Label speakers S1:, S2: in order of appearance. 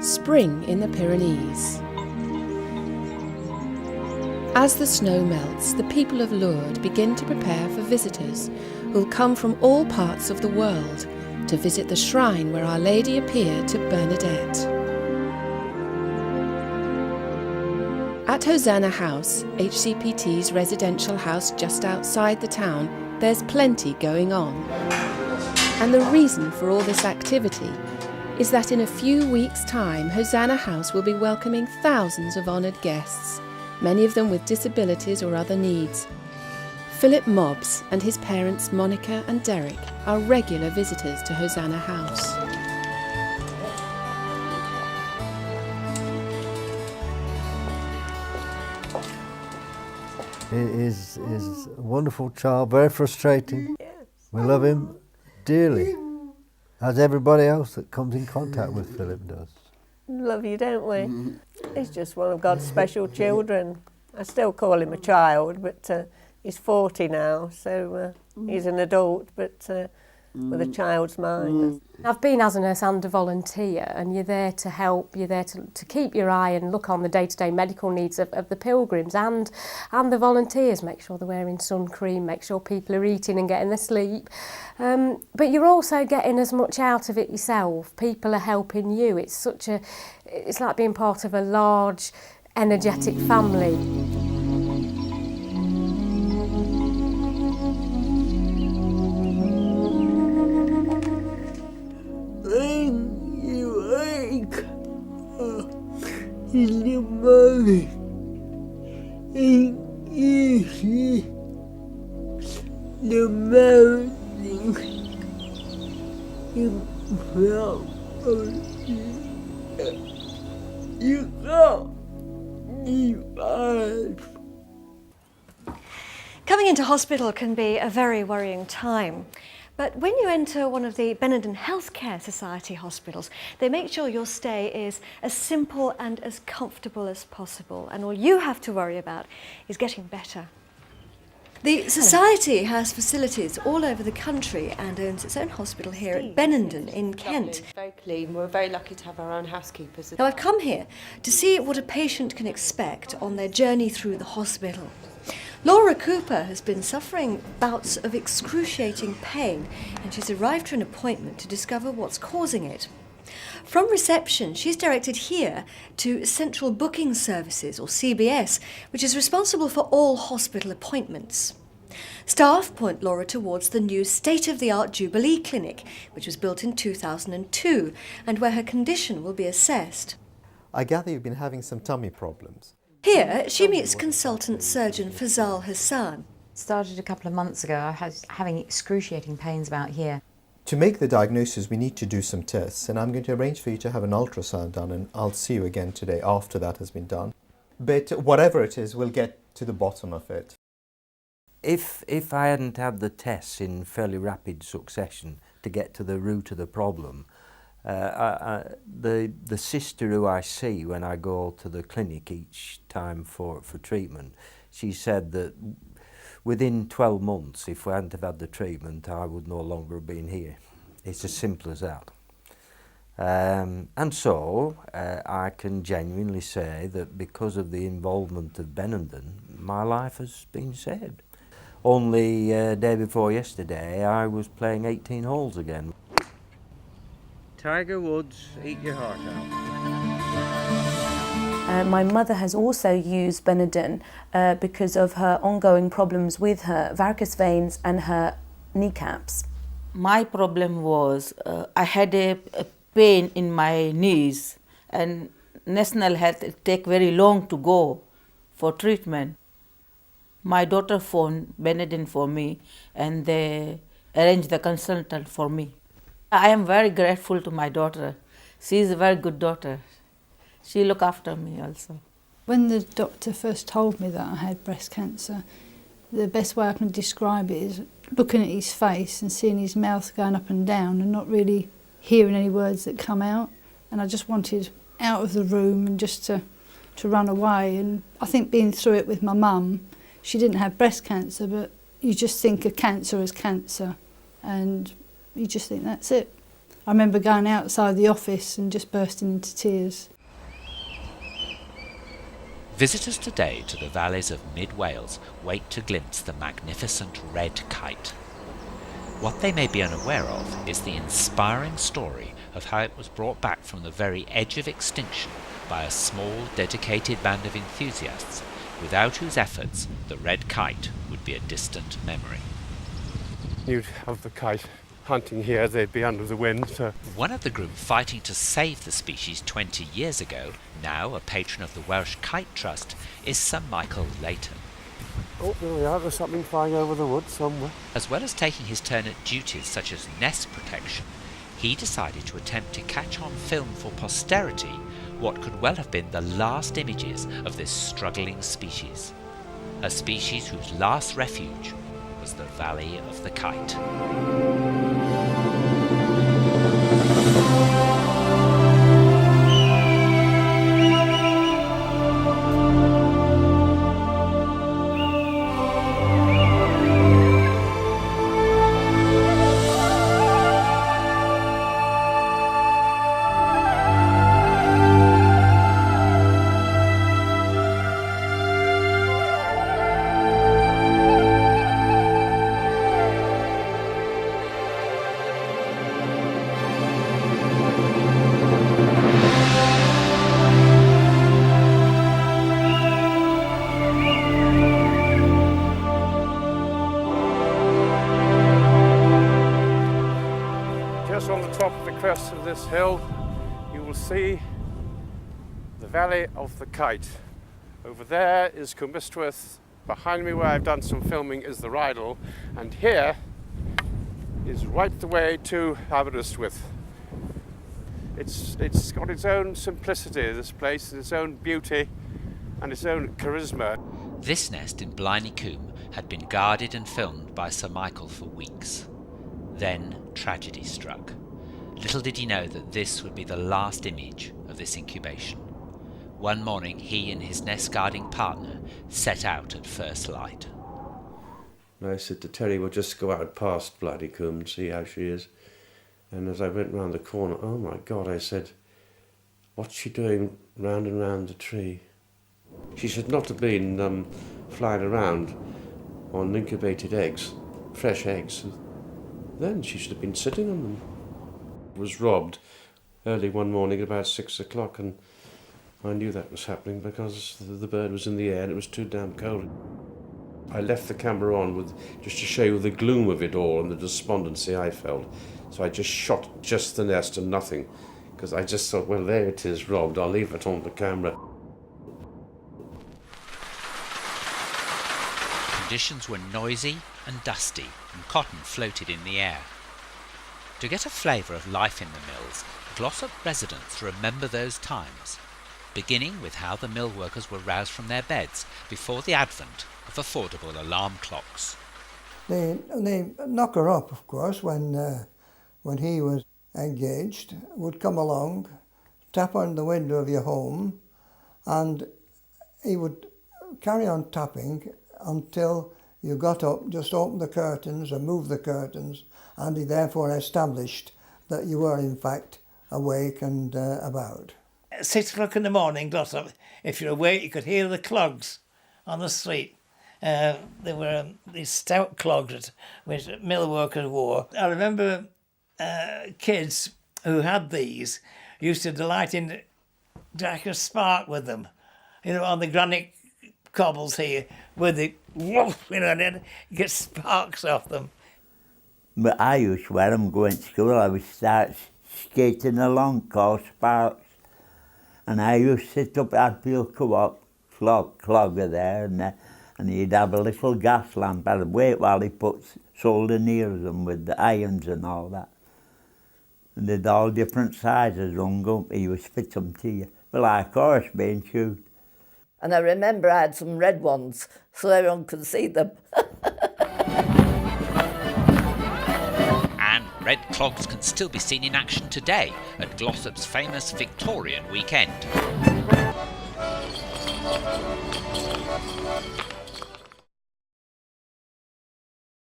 S1: spring in the Pyrenees. As the snow melts, the people of Lourdes begin to prepare for visitors who'll come from all parts of the world to visit the shrine where Our Lady appeared to Bernadette. At Hosanna House, HCPT's residential house just outside the town, there's plenty going on. And the reason for all this activity is that in a few weeks' time, Hosanna House will be welcoming thousands of honoured guests, many of them with disabilities or other needs. Philip Mobbs and his parents Monica and Derek are regular visitors to Hosanna House.
S2: He is a wonderful child, very frustrating.
S3: Yes.
S2: We love him dearly, as everybody else that comes in contact with Philip does.
S3: Love you, don't we? He's just one of God's special children. I still call him a child, but he's 40 now, so he's an adult, but with a child's mind.
S4: I've been as a nurse and a volunteer, and you're there to help, you're there to keep your eye and look on the day-to-day medical needs of the pilgrims and the volunteers, make sure they're wearing sun cream, make sure people are eating and getting their sleep. But you're also getting as much out of it yourself. People are helping you. It's like being part of a large, energetic family.
S5: In the morning, and easy, the morning, you felt you got the
S6: Coming into hospital can be a very worrying time. But when you enter one of the Benenden Healthcare Society hospitals, they make sure your stay is as simple and as comfortable as possible, and all you have to worry about is getting better. The Society has facilities all over the country and owns its own hospital here at Benenden in Kent.
S7: Very clean. We're very lucky to have our own housekeepers.
S6: Now I've come here to see what a patient can expect on their journey through the hospital. Laura Cooper has been suffering bouts of excruciating pain, and she's arrived for an appointment to discover what's causing it. From reception, she's directed here to Central Booking Services, or CBS, which is responsible for all hospital appointments. Staff point Laura towards the new state-of-the-art Jubilee Clinic, which was built in 2002, and where her condition will be assessed.
S8: I gather you've been having some tummy problems.
S6: Here, she meets consultant surgeon Fazal Hassan.
S9: Started a couple of months ago. I was having excruciating pains about here.
S8: To make the diagnosis, we need to do some tests, and I'm going to arrange for you to have an ultrasound done, and I'll see you again today after that has been done. But whatever it is, we'll get to the bottom of it.
S10: If I hadn't had the tests in fairly rapid succession to get to the root of the problem, the sister who I see when I go to the clinic each time for treatment, she said that within 12 months, if we hadn't have had the treatment, I would no longer have been here. It's as simple as that. And so I can genuinely say that because of the involvement of Benenden, my life has been saved. Only day before yesterday, I was playing 18 holes again. Tiger Woods, eat your heart out.
S11: My mother has also used Benenden because of her ongoing problems with her varicose veins and her kneecaps.
S12: My problem was I had a pain in my knees, and National Health take very long to go for treatment. My daughter phoned Benenden for me, and they arranged the consultant for me. I am very grateful to my daughter. She is a very good daughter. She look after me also.
S13: When the doctor first told me that I had breast cancer, the best way I can describe it is looking at his face and seeing his mouth going up and down and not really hearing any words that come out. And I just wanted out of the room and just to run away. And I think being through it with my mum, she didn't have breast cancer, but you just think of cancer as cancer, and you just think that's it. I remember going outside the office and just bursting into tears.
S14: Visitors today to the valleys of mid-Wales wait to glimpse the magnificent red kite. What they may be unaware of is the inspiring story of how it was brought back from the very edge of extinction by a small, dedicated band of enthusiasts, without whose efforts the red kite would be a distant memory.
S15: You'd have the kite hunting here, they'd be under the wind. So.
S14: One of the group fighting to save the species 20 years ago, now a patron of the Welsh Kite Trust, is Sir Michael Layton.
S15: Oh, there we are, there's something flying over the woods somewhere.
S14: As well as taking his turn at duties such as nest protection, he decided to attempt to catch on film for posterity what could well have been the last images of this struggling species. A species whose last refuge was the Valley of the Kite.
S15: Just on the top of the crest of this hill, you will see the Valley of the Kite. Over there is Cwmbystwyth. Behind me, where I've done some filming, is the Rydal, and here is right the way to Aberystwyth. It's got its own simplicity, this place, its own beauty and its own charisma.
S14: This nest in Blaenau Cwm had been guarded and filmed by Sir Michael for weeks. Then tragedy struck. Little did he know that this would be the last image of this incubation. One morning he and his nest guarding partner set out at first light.
S16: And I said to Terry, we'll just go out past Blaenau Cwm and see how she is. And as I went round the corner, oh my God, I said, what's she doing round and round the tree? She should not have been flying around on incubated eggs, fresh eggs. Then she should have been sitting on them. Was robbed early one morning about 6 o'clock, and I knew that was happening because the bird was in the air and it was too damn cold. I left the camera on just to show you the gloom of it all and the despondency I felt. So I just shot just the nest and nothing, because I just thought, well, there it is, robbed. I'll leave it on the camera.
S14: Conditions were noisy and dusty, and cotton floated in the air. To get a flavour of life in the mills, Glossop residents remember those times, beginning with how the mill workers were roused from their beds before the advent of affordable alarm clocks.
S17: They knock her up, of course, when he was engaged, would come along, tap on the window of your home, and he would carry on tapping until you got up, just open the curtains and move the curtains, and he therefore established that you were in fact awake and about.
S18: At 6 o'clock in the morning, Glossop, if you're awake, you could hear the clogs on the street. There were these stout clogs which mill workers wore. I remember kids who had these used to delight in like a spark with them, you know, on the granite cobbles here, with the woof, you know, and then you get sparks off them.
S19: But I used to, when I'm going to school, I would start skating along, called sparks. And I used to sit up, I'd feel come up, clogger there, and he'd have a little gas lamp. I'd wait while he put solder near them with the irons and all that. And they'd all different sizes hung up, he would fit them to you. Well, like a horse being shoot.
S20: And I remember I had some red ones, so everyone could see them.
S14: And red clogs can still be seen in action today at Glossop's famous Victorian weekend.